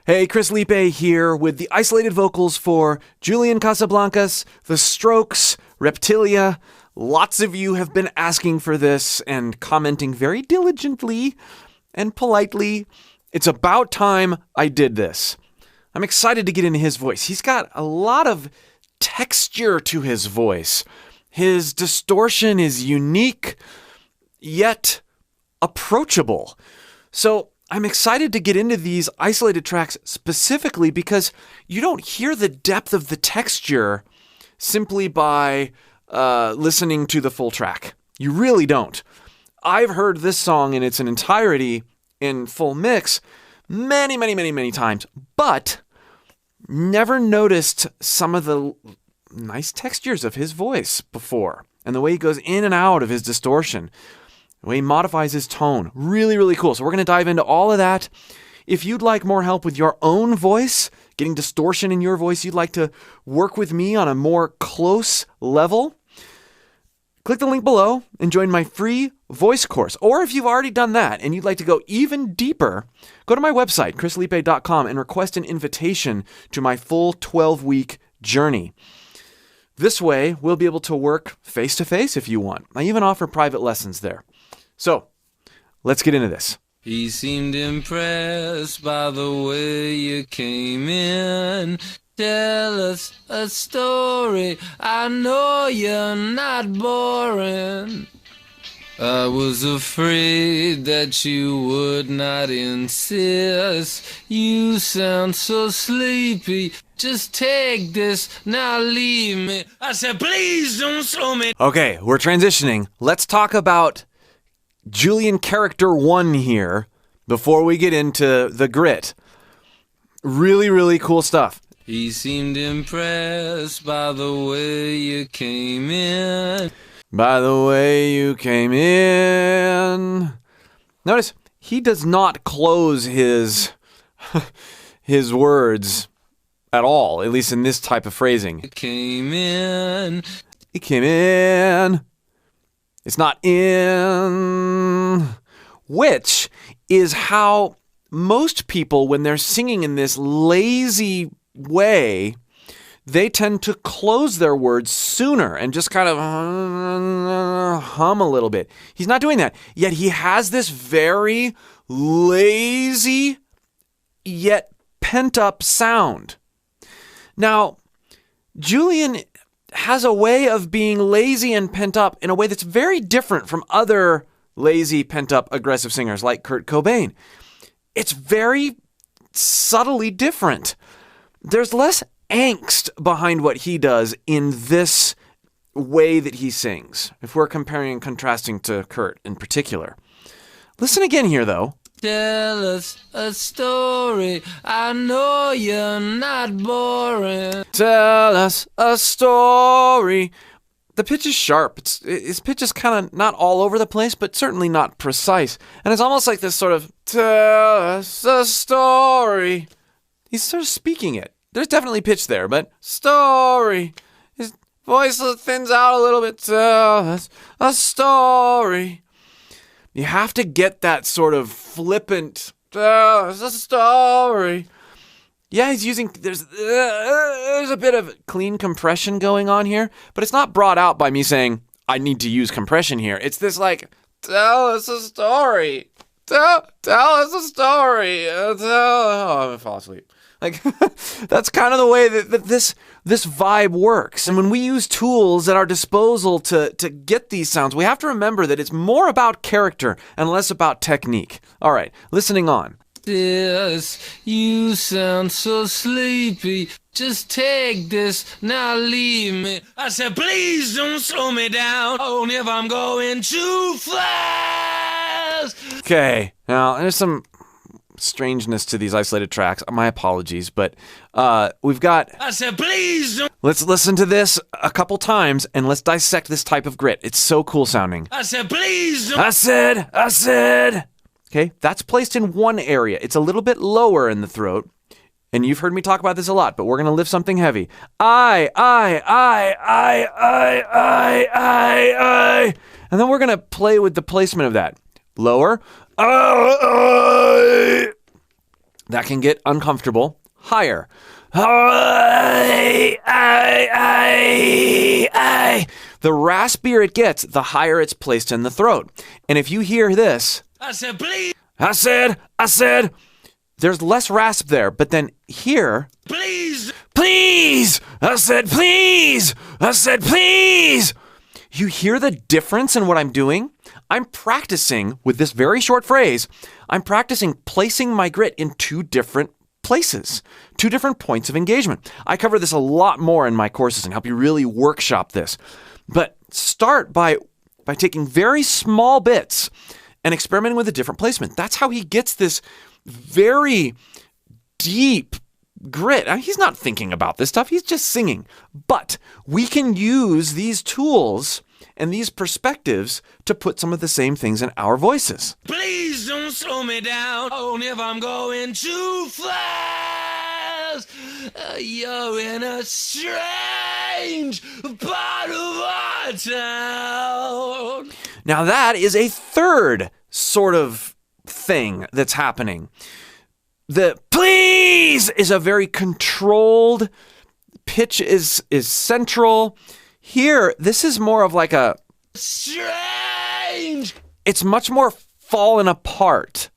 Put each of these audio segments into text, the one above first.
Hey, Chris Liepe here with the isolated vocals for Julian Casablancas, the Strokes Reptilia. Lots of you have been asking for this and commenting very diligently and politely. It's about time I did this. I'm excited to get into his voice. He's got a lot of texture to his voice. His distortion is unique, yet approachable. So I'm excited to get into these isolated tracks specifically because you don't hear the depth of the texture simply by listening to the full track. You really don't. I've heard this song in its entirety in full mix many times, but never noticed some of the nice textures of his voice before and the way he goes in and out of his distortion. The way he modifies his tone. Really cool. So we're going to dive into all of that. If you'd like more help with your own voice, getting distortion in your voice, you'd like to work with me on a more close level, click the link below and join my free voice course. Or if you've already done that and you'd like to go even deeper, go to my website, chrisliepe.com, and request an invitation to my full 12-week journey. This way, we'll be able to work face-to-face if you want. I even offer private lessons there. So, let's get into this. He seemed impressed by the way you came in. Tell us a story. I know you're not boring. I was afraid that you would not insist. You sound so sleepy. Just take this, now leave me. I said, please don't slow me. Okay, we're transitioning. Let's talk about Julian Character 1 here before we get into the grit. Really cool stuff. He seemed impressed by the way you came in. By the way you came in. Notice, he does not close his words at all, at least in this type of phrasing. He came in. He came in. It's not in, which is how most people, when they're singing in this lazy way, they tend to close their words sooner and just kind of hum a little bit. He's not doing that. Yet he has this very lazy yet pent-up sound. Now, Julian has a way of being lazy and pent up in a way that's very different from other lazy, pent up, aggressive singers like Kurt Cobain. It's very subtly different. There's less angst behind what he does in this way that he sings, if we're comparing and contrasting to Kurt in particular. Listen again here, though. Tell us a story. I know you're not boring. Tell us a story. The pitch is sharp. His pitch is kind of not all over the place, but certainly not precise. And it's almost like this sort of, tell us a story. He's sort of speaking it. There's definitely pitch there, but story. His voice thins out a little bit. Tell us a story. You have to get that sort of flippant, it's a story. Yeah, he's using, there's a bit of clean compression going on here, but it's not brought out by me saying, I need to use compression here. It's this like, tell us a story. Tell us a story. I'm going to fall asleep. Like, that's kind of the way that this vibe works. And when we use tools at our disposal to get these sounds, we have to remember that it's more about character and less about technique. All right, listening on. Yes, you sound so sleepy. Just take this, now leave me. I said, please don't slow me down. Only if I'm going too fast. Okay, now there's some strangeness to these isolated tracks. My apologies, but we've got... I said, please don't... Let's listen to this a couple times and let's dissect this type of grit. It's so cool sounding. I said, please don't... I said... Okay, that's placed in one area. It's a little bit lower in the throat. And you've heard me talk about this a lot, but we're going to lift something heavy. I. And then we're going to play with the placement of that. Lower. That can get uncomfortable. Higher. The raspier it gets, the higher it's placed in the throat. And if you hear this, I said, please. I said, there's less rasp there, but then here, Please. I said, please. You hear the difference in what I'm doing? I'm practicing with this very short phrase. I'm practicing placing my grit in two different places, two different points of engagement. I cover this a lot more in my courses and help you really workshop this. But start by taking very small bits and experimenting with a different placement. That's how he gets this very deep grit. I mean, he's not thinking about this stuff. He's just singing. But we can use these tools and these perspectives to put some of the same things in our voices. Please don't slow me down. Only if I'm going too fast. You're in a strange part of our town. Now that is a third sort of thing that's happening. The please is a very controlled, pitch is central. Here, this is more of like a Strange. it's much more fallen apart.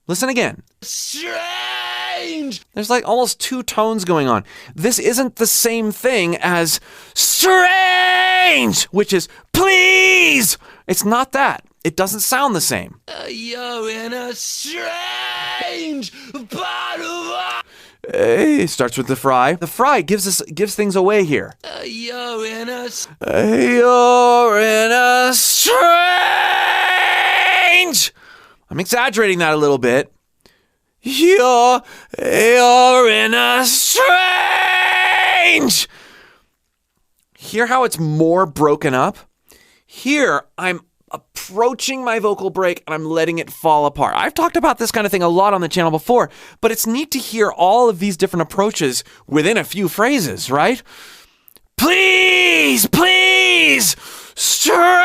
Listen again. Strange. There's like almost two tones going on. This isn't the same thing as strange, which is please. It's not that. It doesn't sound the same. You're in a strange part of our... Hey, starts with the fry. The fry gives things away here. You're in a... You're in a strange. I'm exaggerating that a little bit. You're in a strange. Hear how it's more broken up? Here, I'm approaching my vocal break and I'm letting it fall apart. I've talked about this kind of thing a lot on the channel before, but it's neat to hear all of these different approaches within a few phrases, right? Please, strange.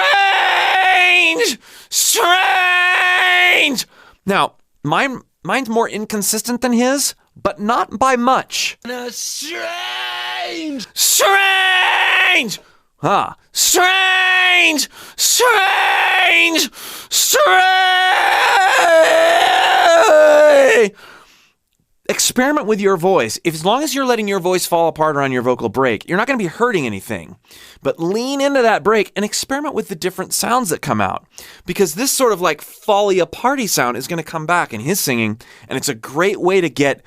Now, mine's more inconsistent than his, but not by much. Strange. Strange. Experiment with your voice. As long as you're letting your voice fall apart around your vocal break, you're not going to be hurting anything. But lean into that break and experiment with the different sounds that come out. Because this sort of like folly aparty sound is going to come back in his singing, and it's a great way to get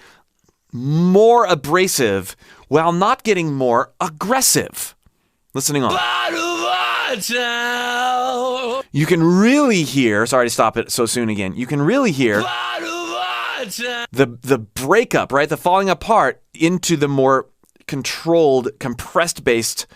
more abrasive while not getting more aggressive. Listening on. You can really hear, sorry to stop it so soon again, you can really hear the breakup, right? The falling apart into the more controlled, compressed based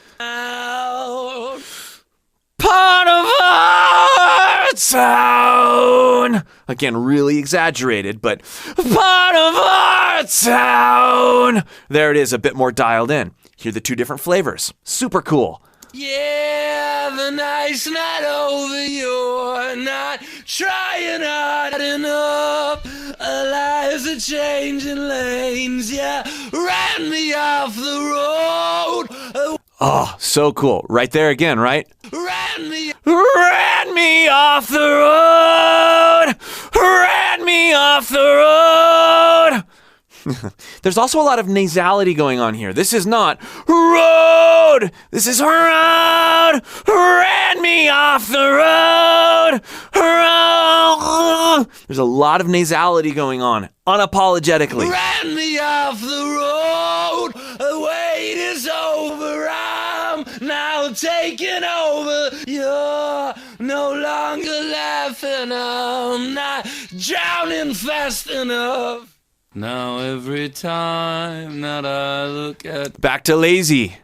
part of our town. Again, really exaggerated, but part of our town. There it is, a bit more dialed in. Hear the two different flavors. Super cool. Yeah, the night's not over, you're not trying hard enough. Our lives are changing lanes, yeah, ran me off the road. Oh, so cool. Right there again, right? Ran me off the road. Ran me off the road. There's also a lot of nasality going on here. This is not road. This is road. Ran me off the road. Road. There's a lot of nasality going on, unapologetically. Ran me off the road. The wait is over. I'm now taking over. You're no longer laughing. I'm not drowning fast enough. Now every time that I look at... Back to lazy.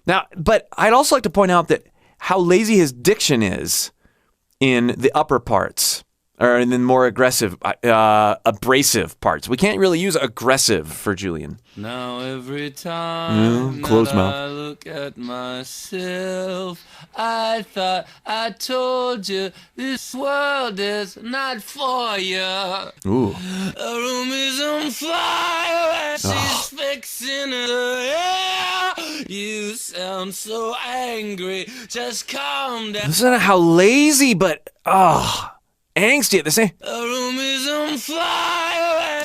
Now, but I'd also like to point out that how lazy his diction is in the upper parts. and then more aggressive, abrasive parts. We can't really use aggressive for Julian. Now every time closed that mouth. I look at myself, I thought I told you this world is not for you. Ooh. The room is on fire and she's fixing the air. You sound so angry, just calm down. Listen to how lazy, but angsty at the same. The room is on fire.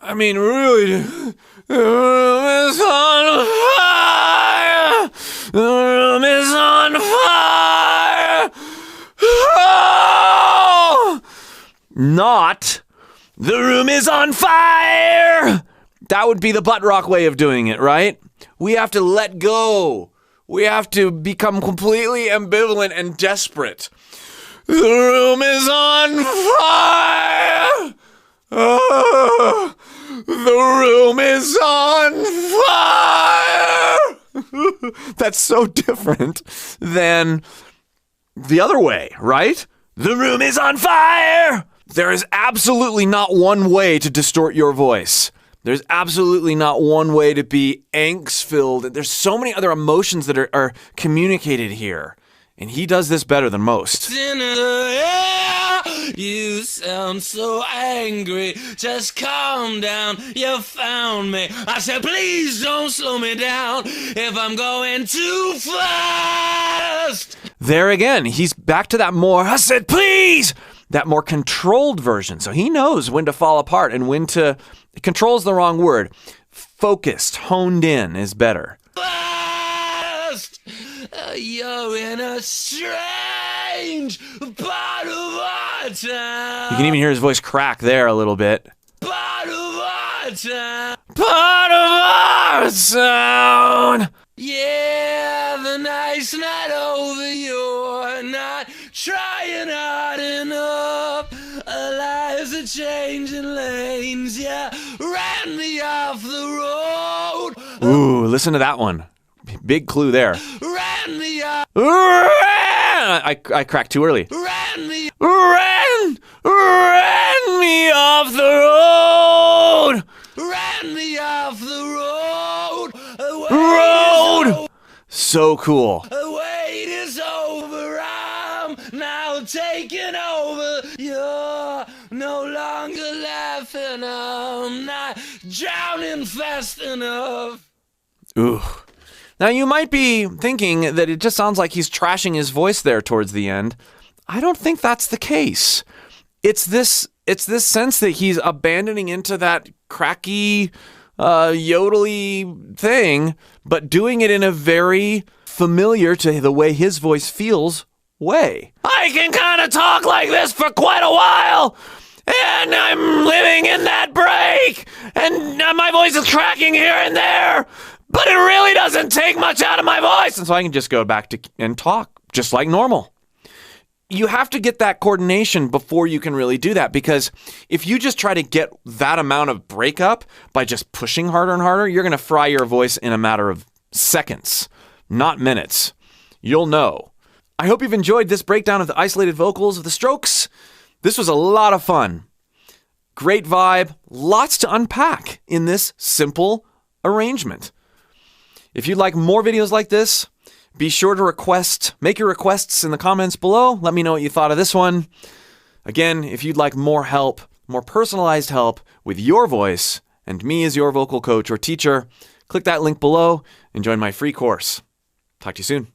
I mean, really, the room is on fire. The room is on fire. Oh! Not, the room is on fire. That would be the butt rock way of doing it, right? We have to let go. We have to become completely ambivalent and desperate. The room is on fire. Oh, the room is on fire. That's so different than the other way, right? The room is on fire. There is absolutely not one way to distort your voice. There's absolutely not one way to be angst-filled. There's so many other emotions that are communicated here. And he does this better than most. In the air, you sound so angry, just calm down, you found me. I said, please don't slow me down if I'm going too fast. There again, he's back to that more, I said, please, that more controlled version. So he knows when to fall apart and when to, control's the wrong word. Focused, honed in is better. Fast. You're in a strange part of our town. You can even hear his voice crack there a little bit. Part of our town. Part of our town. Yeah, the night's not over. You're not trying hard enough. Our lives are changing lanes. Yeah, ran me off the road. Ooh, listen to that one. Big clue there. Ran me off. I cracked too early. Ran me off the road. Ran me off the road. Road. So cool. The wait is over. I'm now taking over. You're no longer laughing. I'm not drowning fast enough. Ooh. Now you might be thinking that it just sounds like he's trashing his voice there towards the end. I don't think that's the case. It's this sense that he's abandoning into that cracky, yodely thing, but doing it in a very familiar to the way his voice feels way. I can kind of talk like this for quite a while, and I'm living in that break, and my voice is cracking here and there, but it really doesn't take much out of my voice, and so I can just go back to and talk just like normal. You have to get that coordination before you can really do that, because if you just try to get that amount of breakup by just pushing harder and harder, you're going to fry your voice in a matter of seconds, not minutes. You'll know. I hope you've enjoyed this breakdown of the isolated vocals of the Strokes. This was a lot of fun. Great vibe. Lots to unpack in this simple arrangement. If you'd like more videos like this, be sure to make your requests in the comments below. Let me know what you thought of this one. Again, if you'd like more help, more personalized help with your voice and me as your vocal coach or teacher, click that link below and join my free course. Talk to you soon.